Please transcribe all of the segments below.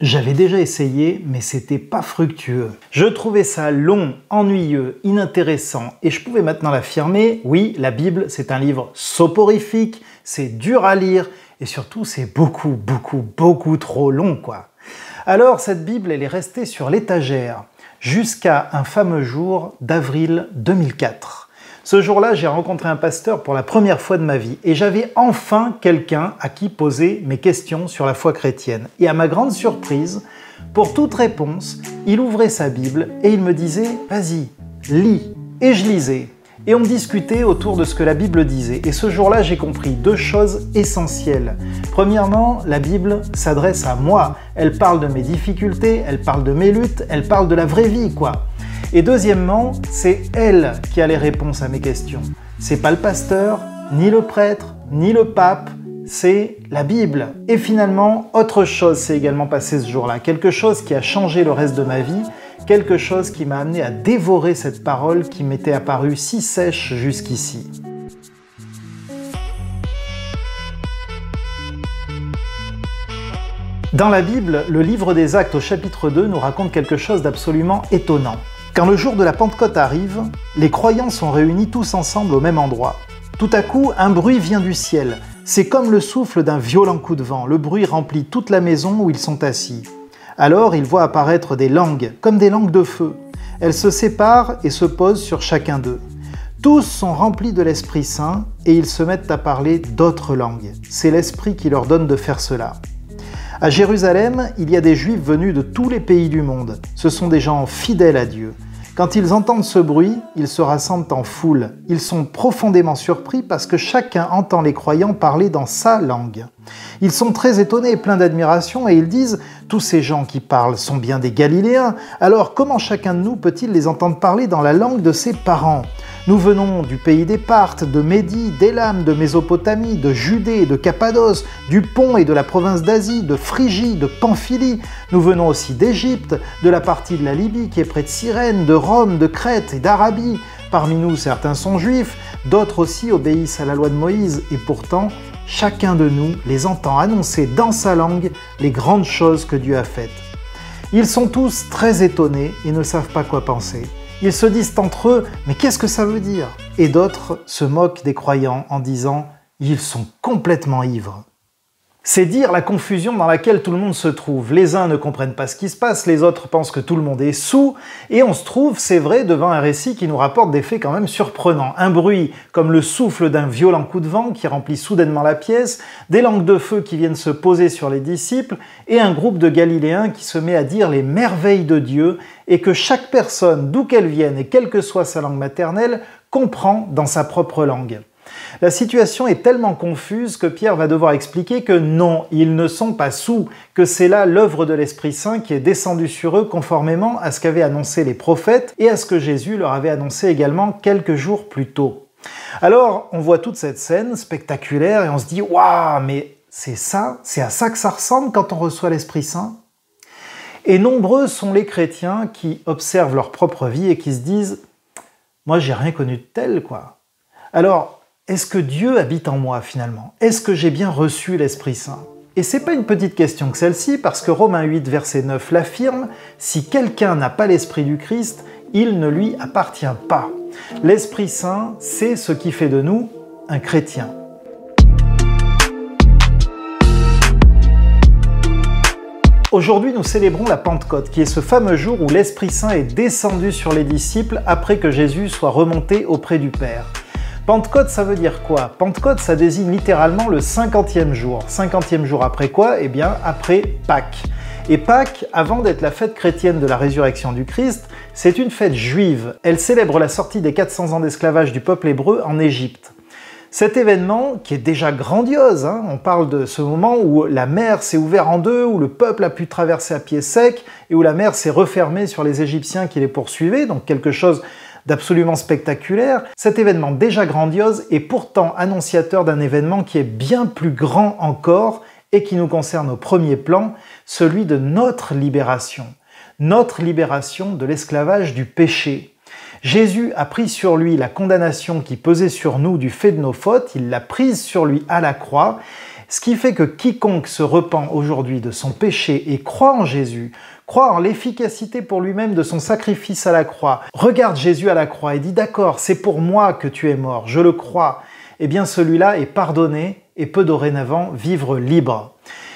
J'avais déjà essayé, mais c'était pas fructueux. Je trouvais ça long, ennuyeux, inintéressant, et je pouvais maintenant l'affirmer, oui, la Bible, c'est un livre soporifique, c'est dur à lire, et surtout, c'est beaucoup trop long, quoi. Alors, cette Bible, elle est restée sur l'étagère, jusqu'à un fameux jour d'avril 2004. Ce jour-là, j'ai rencontré un pasteur pour la première fois de ma vie et j'avais enfin quelqu'un à qui poser mes questions sur la foi chrétienne. Et à ma grande surprise, pour toute réponse, il ouvrait sa Bible et il me disait « Vas-y, lis ». Et je lisais. Et on discutait autour de ce que la Bible disait. Et ce jour-là, j'ai compris deux choses essentielles. Premièrement, la Bible s'adresse à moi. Elle parle de mes difficultés, elle parle de mes luttes, elle parle de la vraie vie, quoi. Et deuxièmement, c'est elle qui a les réponses à mes questions. C'est pas le pasteur, ni le prêtre, ni le pape, c'est la Bible. Et finalement, autre chose s'est également passé ce jour-là. Quelque chose qui a changé le reste de ma vie, quelque chose qui m'a amené à dévorer cette parole qui m'était apparue si sèche jusqu'ici. Dans la Bible, le livre des Actes au chapitre 2 nous raconte quelque chose d'absolument étonnant. Quand le jour de la Pentecôte arrive, les croyants sont réunis tous ensemble au même endroit. Tout à coup, un bruit vient du ciel. C'est comme le souffle d'un violent coup de vent. Le bruit remplit toute la maison où ils sont assis. Alors, ils voient apparaître des langues, comme des langues de feu. Elles se séparent et se posent sur chacun d'eux. Tous sont remplis de l'Esprit Saint et ils se mettent à parler d'autres langues. C'est l'Esprit qui leur donne de faire cela. À Jérusalem, il y a des Juifs venus de tous les pays du monde. Ce sont des gens fidèles à Dieu. Quand ils entendent ce bruit, ils se rassemblent en foule. Ils sont profondément surpris parce que chacun entend les croyants parler dans sa langue. Ils sont très étonnés et pleins d'admiration et ils disent « Tous ces gens qui parlent sont bien des Galiléens, alors comment chacun de nous peut-il les entendre parler dans la langue de ses parents ? Nous venons du pays des Parthes, de Médie, d'Élam, de Mésopotamie, de Judée, de Cappadoce, du Pont et de la province d'Asie, de Phrygie, de Pamphylie. Nous venons aussi d'Égypte, de la partie de la Libye qui est près de Cyrène, de Rome, de Crète et d'Arabie. Parmi nous, certains sont juifs, d'autres aussi obéissent à la loi de Moïse, et pourtant, chacun de nous les entend annoncer dans sa langue les grandes choses que Dieu a faites. Ils sont tous très étonnés et ne savent pas quoi penser. Ils se disent entre eux « mais qu'est-ce que ça veut dire ?» Et d'autres se moquent des croyants en disant « ils sont complètement ivres ». C'est dire la confusion dans laquelle tout le monde se trouve. Les uns ne comprennent pas ce qui se passe, les autres pensent que tout le monde est saoul, et on se trouve, c'est vrai, devant un récit qui nous rapporte des faits quand même surprenants. Un bruit comme le souffle d'un violent coup de vent qui remplit soudainement la pièce, des langues de feu qui viennent se poser sur les disciples, et un groupe de Galiléens qui se met à dire les merveilles de Dieu, et que chaque personne, d'où qu'elle vienne et quelle que soit sa langue maternelle, comprend dans sa propre langue. La situation est tellement confuse que Pierre va devoir expliquer que non, ils ne sont pas saouls, que c'est là l'œuvre de l'Esprit Saint qui est descendue sur eux conformément à ce qu'avaient annoncé les prophètes et à ce que Jésus leur avait annoncé également quelques jours plus tôt. Alors, on voit toute cette scène spectaculaire et on se dit « Waouh, mais c'est à ça que ça ressemble quand on reçoit l'Esprit Saint ?» Et nombreux sont les chrétiens qui observent leur propre vie et qui se disent « Moi, j'ai rien connu de tel, quoi. » Alors, est-ce que Dieu habite en moi finalement? Est-ce que j'ai bien reçu l'Esprit Saint? Et c'est pas une petite question que celle-ci, parce que Romains 8, verset 9 l'affirme, « Si quelqu'un n'a pas l'Esprit du Christ, il ne lui appartient pas. » L'Esprit Saint, c'est ce qui fait de nous un chrétien. Aujourd'hui, nous célébrons la Pentecôte, qui est ce fameux jour où l'Esprit Saint est descendu sur les disciples après que Jésus soit remonté auprès du Père. Pentecôte, ça veut dire quoi? Pentecôte, ça désigne littéralement le 50e jour. 50e jour après quoi? Eh bien, après Pâques. Et Pâques, avant d'être la fête chrétienne de la résurrection du Christ, c'est une fête juive. Elle célèbre la sortie des 400 ans d'esclavage du peuple hébreu en Égypte. Cet événement, qui est déjà grandiose, on parle de ce moment où la mer s'est ouverte en deux, où le peuple a pu traverser à pied sec, et où la mer s'est refermée sur les Égyptiens qui les poursuivaient, donc quelque chose d'absolument spectaculaire. Cet événement déjà grandiose est pourtant annonciateur d'un événement qui est bien plus grand encore et qui nous concerne au premier plan, celui de notre libération de l'esclavage du péché. Jésus a pris sur lui la condamnation qui pesait sur nous du fait de nos fautes, il l'a prise sur lui à la croix. Ce qui fait que quiconque se repent aujourd'hui de son péché et croit en Jésus, croit en l'efficacité pour lui-même de son sacrifice à la croix, regarde Jésus à la croix et dit « D'accord, c'est pour moi que tu es mort, je le crois », eh bien celui-là est pardonné et peut dorénavant vivre libre.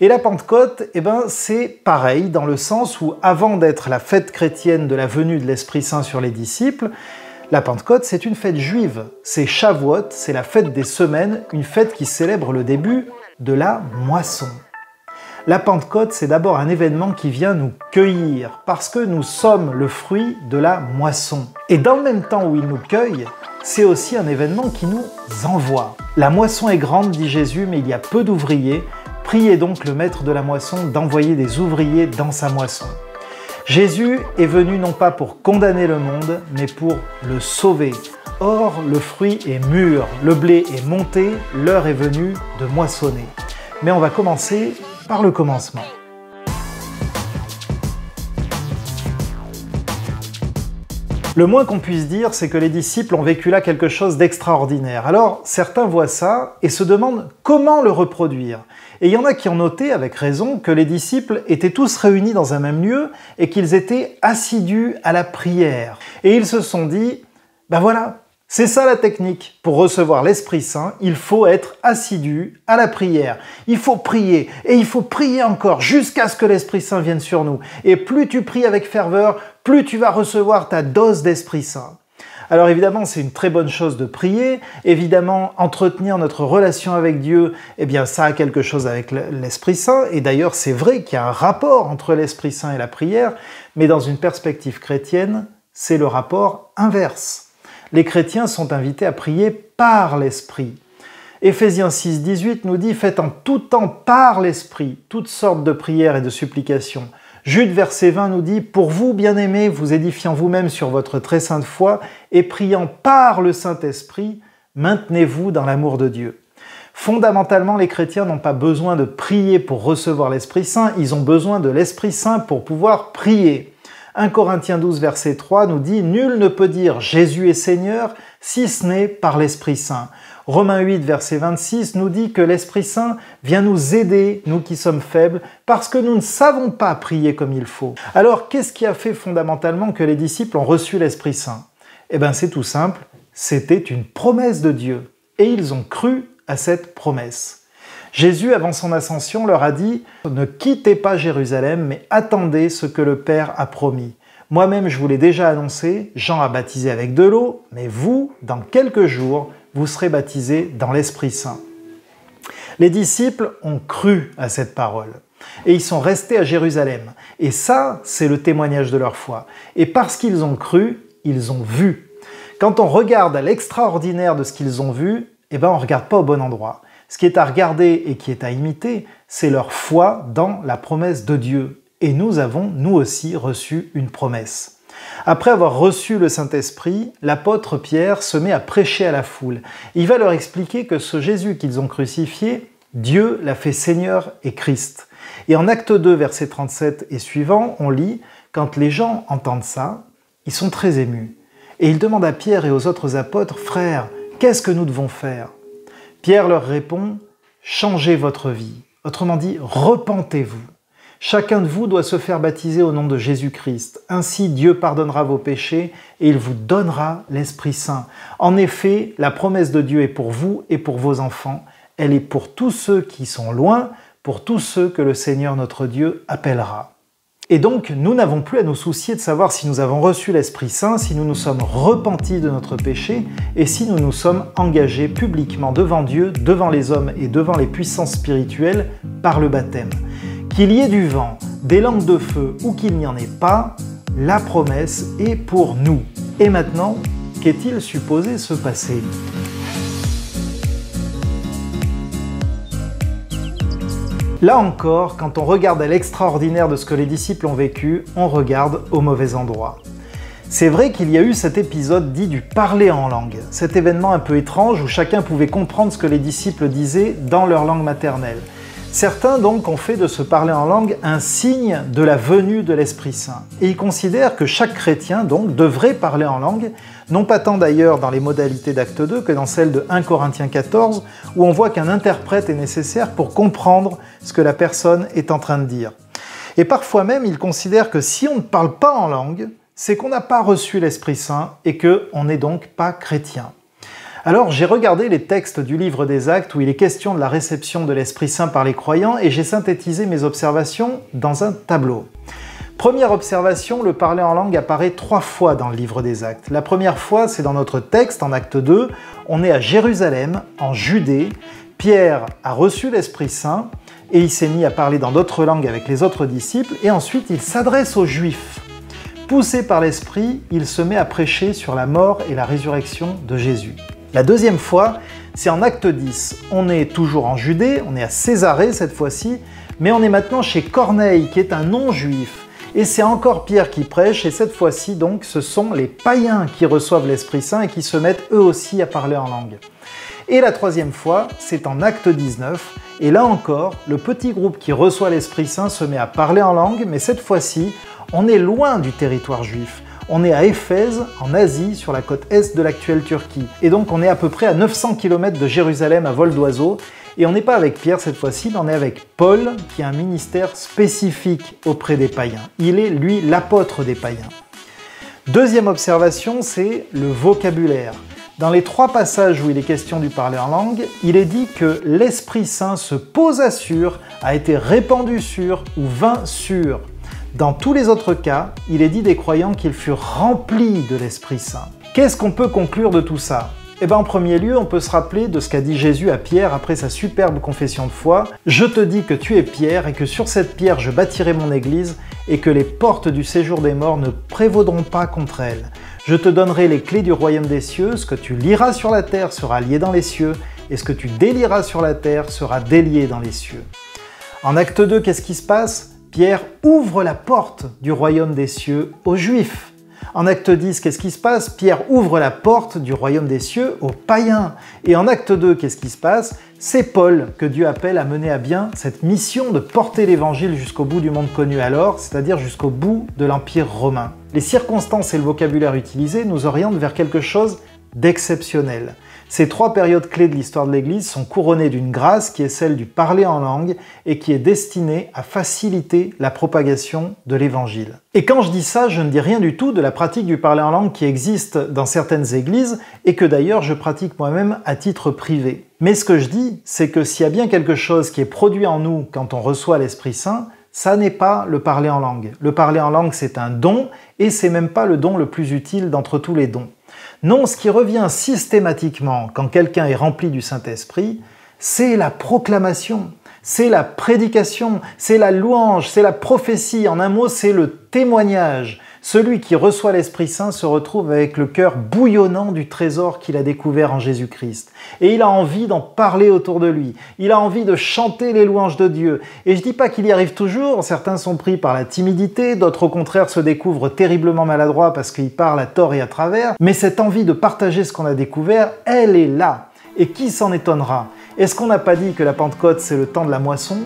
Et la Pentecôte, c'est pareil dans le sens où avant d'être la fête chrétienne de la venue de l'Esprit Saint sur les disciples, la Pentecôte c'est une fête juive, c'est Shavuot, c'est la fête des semaines, une fête qui célèbre le début de la moisson. La Pentecôte c'est d'abord un événement qui vient nous cueillir parce que nous sommes le fruit de la moisson. Et dans le même temps où il nous cueille, c'est aussi un événement qui nous envoie. La moisson est grande, dit Jésus, mais il y a peu d'ouvriers. Priez donc le maître de la moisson d'envoyer des ouvriers dans sa moisson. Jésus est venu non pas pour condamner le monde, mais pour le sauver. Or, le fruit est mûr, le blé est monté, l'heure est venue de moissonner. Mais on va commencer par le commencement. Le moins qu'on puisse dire, c'est que les disciples ont vécu là quelque chose d'extraordinaire. Alors, certains voient ça et se demandent comment le reproduire. Et il y en a qui ont noté, avec raison, que les disciples étaient tous réunis dans un même lieu et qu'ils étaient assidus à la prière. Et ils se sont dit, ben voilà, c'est ça la technique. Pour recevoir l'Esprit Saint, il faut être assidu à la prière. Il faut prier, et il faut prier encore jusqu'à ce que l'Esprit Saint vienne sur nous. Et plus tu pries avec ferveur, plus tu vas recevoir ta dose d'Esprit Saint. Alors évidemment, c'est une très bonne chose de prier. Évidemment, entretenir notre relation avec Dieu, ça a quelque chose avec l'Esprit Saint. Et d'ailleurs, c'est vrai qu'il y a un rapport entre l'Esprit Saint et la prière, mais dans une perspective chrétienne, c'est le rapport inverse. Les chrétiens sont invités à prier par l'Esprit. Éphésiens 6,18 nous dit « Faites en tout temps par l'Esprit toutes sortes de prières et de supplications ». Jude, verset 20, nous dit « Pour vous, bien-aimés, vous édifiant vous-même sur votre très sainte foi et priant par le Saint-Esprit, maintenez-vous dans l'amour de Dieu. » Fondamentalement, les chrétiens n'ont pas besoin de prier pour recevoir l'Esprit Saint, ils ont besoin de l'Esprit Saint pour pouvoir prier. 1 Corinthiens 12, verset 3 nous dit « Nul ne peut dire Jésus est Seigneur si ce n'est par l'Esprit Saint ». Romains 8, verset 26 nous dit que l'Esprit Saint vient nous aider, nous qui sommes faibles, parce que nous ne savons pas prier comme il faut. Alors, qu'est-ce qui a fait fondamentalement que les disciples ont reçu l'Esprit Saint? C'est tout simple, c'était une promesse de Dieu. Et ils ont cru à cette promesse. Jésus, avant son ascension, leur a dit « Ne quittez pas Jérusalem, mais attendez ce que le Père a promis. Moi-même, je vous l'ai déjà annoncé, Jean a baptisé avec de l'eau, mais vous, dans quelques jours, vous serez baptisés dans l'Esprit Saint. » Les disciples ont cru à cette parole. Et ils sont restés à Jérusalem. Et ça, c'est le témoignage de leur foi. Et parce qu'ils ont cru, ils ont vu. Quand on regarde à l'extraordinaire de ce qu'ils ont vu, on ne regarde pas au bon endroit. Ce qui est à regarder et qui est à imiter, c'est leur foi dans la promesse de Dieu. Et nous avons, nous aussi, reçu une promesse. Après avoir reçu le Saint-Esprit, l'apôtre Pierre se met à prêcher à la foule. Il va leur expliquer que ce Jésus qu'ils ont crucifié, Dieu l'a fait Seigneur et Christ. Et en Acte 2, verset 37 et suivant, on lit « Quand les gens entendent ça, ils sont très émus. Et ils demandent à Pierre et aux autres apôtres « Frères, qu'est-ce que nous devons faire ?» Pierre leur répond « Changez votre vie ». Autrement dit, repentez-vous. Chacun de vous doit se faire baptiser au nom de Jésus-Christ. Ainsi, Dieu pardonnera vos péchés et il vous donnera l'Esprit Saint. En effet, la promesse de Dieu est pour vous et pour vos enfants. Elle est pour tous ceux qui sont loin, pour tous ceux que le Seigneur notre Dieu appellera. Et donc, nous n'avons plus à nous soucier de savoir si nous avons reçu l'Esprit Saint, si nous nous sommes repentis de notre péché et si nous nous sommes engagés publiquement devant Dieu, devant les hommes et devant les puissances spirituelles par le baptême. Qu'il y ait du vent, des langues de feu ou qu'il n'y en ait pas, la promesse est pour nous. Et maintenant, qu'est-il supposé se passer ? Là encore, quand on regarde à l'extraordinaire de ce que les disciples ont vécu, on regarde au mauvais endroit. C'est vrai qu'il y a eu cet épisode dit du parler en langue, cet événement un peu étrange où chacun pouvait comprendre ce que les disciples disaient dans leur langue maternelle. Certains donc ont fait de se parler en langue un signe de la venue de l'Esprit Saint. Et ils considèrent que chaque chrétien donc devrait parler en langue, non pas tant d'ailleurs dans les modalités d'Acte 2 que dans celle de 1 Corinthiens 14, où on voit qu'un interprète est nécessaire pour comprendre ce que la personne est en train de dire. Et parfois même, ils considèrent que si on ne parle pas en langue, c'est qu'on n'a pas reçu l'Esprit Saint et qu'on n'est donc pas chrétien. Alors j'ai regardé les textes du livre des Actes où il est question de la réception de l'Esprit Saint par les croyants et j'ai synthétisé mes observations dans un tableau. Première observation, le parler en langue apparaît 3 fois dans le livre des Actes. La première fois, c'est dans notre texte, en Acte 2, on est à Jérusalem, en Judée. Pierre a reçu l'Esprit Saint et il s'est mis à parler dans d'autres langues avec les autres disciples et ensuite il s'adresse aux Juifs. Poussé par l'Esprit, il se met à prêcher sur la mort et la résurrection de Jésus. La deuxième fois, c'est en Acte 10. On est toujours en Judée, on est à Césarée cette fois-ci, mais on est maintenant chez Corneille, qui est un non-juif. Et c'est encore Pierre qui prêche, et cette fois-ci, donc, ce sont les païens qui reçoivent l'Esprit Saint et qui se mettent eux aussi à parler en langue. Et la troisième fois, c'est en Acte 19, et là encore, le petit groupe qui reçoit l'Esprit Saint se met à parler en langue, mais cette fois-ci, on est loin du territoire juif. On est à Éphèse, en Asie, sur la côte est de l'actuelle Turquie. Et donc on est à peu près à 900 km de Jérusalem à vol d'oiseau. Et on n'est pas avec Pierre cette fois-ci, mais on est avec Paul, qui a un ministère spécifique auprès des païens. Il est, lui, l'apôtre des païens. Deuxième observation, c'est le vocabulaire. Dans les 3 passages où il est question du parler en langue, il est dit que l'Esprit Saint se posa sur, a été répandu sur ou vint sur. Dans tous les autres cas, il est dit des croyants qu'ils furent remplis de l'Esprit Saint. Qu'est-ce qu'on peut conclure de tout ça? Eh bien, en premier lieu, on peut se rappeler de ce qu'a dit Jésus à Pierre après sa superbe confession de foi. « Je te dis que tu es Pierre, et que sur cette pierre je bâtirai mon église, et que les portes du séjour des morts ne prévaudront pas contre elle. Je te donnerai les clés du royaume des cieux, ce que tu lieras sur la terre sera lié dans les cieux, et ce que tu délieras sur la terre sera délié dans les cieux. » En Acte 2, qu'est-ce qui se passe? Pierre ouvre la porte du royaume des cieux aux Juifs. En Acte 10, qu'est-ce qui se passe? Pierre ouvre la porte du royaume des cieux aux païens. Et en Acte 2, qu'est-ce qui se passe? C'est Paul que Dieu appelle à mener à bien cette mission de porter l'évangile jusqu'au bout du monde connu alors, c'est-à-dire jusqu'au bout de l'Empire romain. Les circonstances et le vocabulaire utilisés nous orientent vers quelque chose d'exceptionnel. Ces 3 périodes clés de l'histoire de l'Église sont couronnées d'une grâce qui est celle du parler en langue et qui est destinée à faciliter la propagation de l'Évangile. Et quand je dis ça, je ne dis rien du tout de la pratique du parler en langue qui existe dans certaines églises et que d'ailleurs je pratique moi-même à titre privé. Mais ce que je dis, c'est que s'il y a bien quelque chose qui est produit en nous quand on reçoit l'Esprit Saint, ça n'est pas le parler en langue. Le parler en langue, c'est un don et c'est même pas le don le plus utile d'entre tous les dons. Non, ce qui revient systématiquement quand quelqu'un est rempli du Saint-Esprit, c'est la proclamation, c'est la prédication, c'est la louange, c'est la prophétie. En un mot, c'est le témoignage. Celui qui reçoit l'Esprit Saint se retrouve avec le cœur bouillonnant du trésor qu'il a découvert en Jésus-Christ. Et il a envie d'en parler autour de lui. Il a envie de chanter les louanges de Dieu. Et je dis pas qu'il y arrive toujours, certains sont pris par la timidité, d'autres au contraire se découvrent terriblement maladroits parce qu'ils parlent à tort et à travers. Mais cette envie de partager ce qu'on a découvert, elle est là. Et qui s'en étonnera? Est-ce qu'on n'a pas dit que la Pentecôte c'est le temps de la moisson?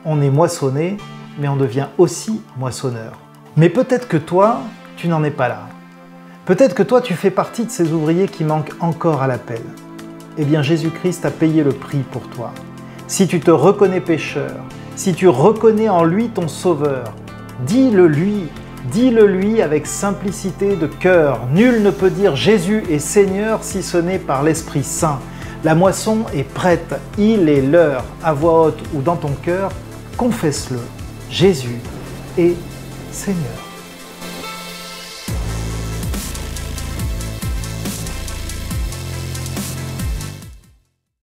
On est moissonné, mais on devient aussi moissonneur. Mais peut-être que toi, tu n'en es pas là. Peut-être que toi, tu fais partie de ces ouvriers qui manquent encore à l'appel. Eh bien, Jésus-Christ a payé le prix pour toi. Si tu te reconnais pécheur, si tu reconnais en lui ton sauveur, dis-le lui avec simplicité de cœur. Nul ne peut dire Jésus est Seigneur si ce n'est par l'Esprit Saint. La moisson est prête, il est l'heure. À voix haute ou dans ton cœur, confesse-le. Jésus est Seigneur.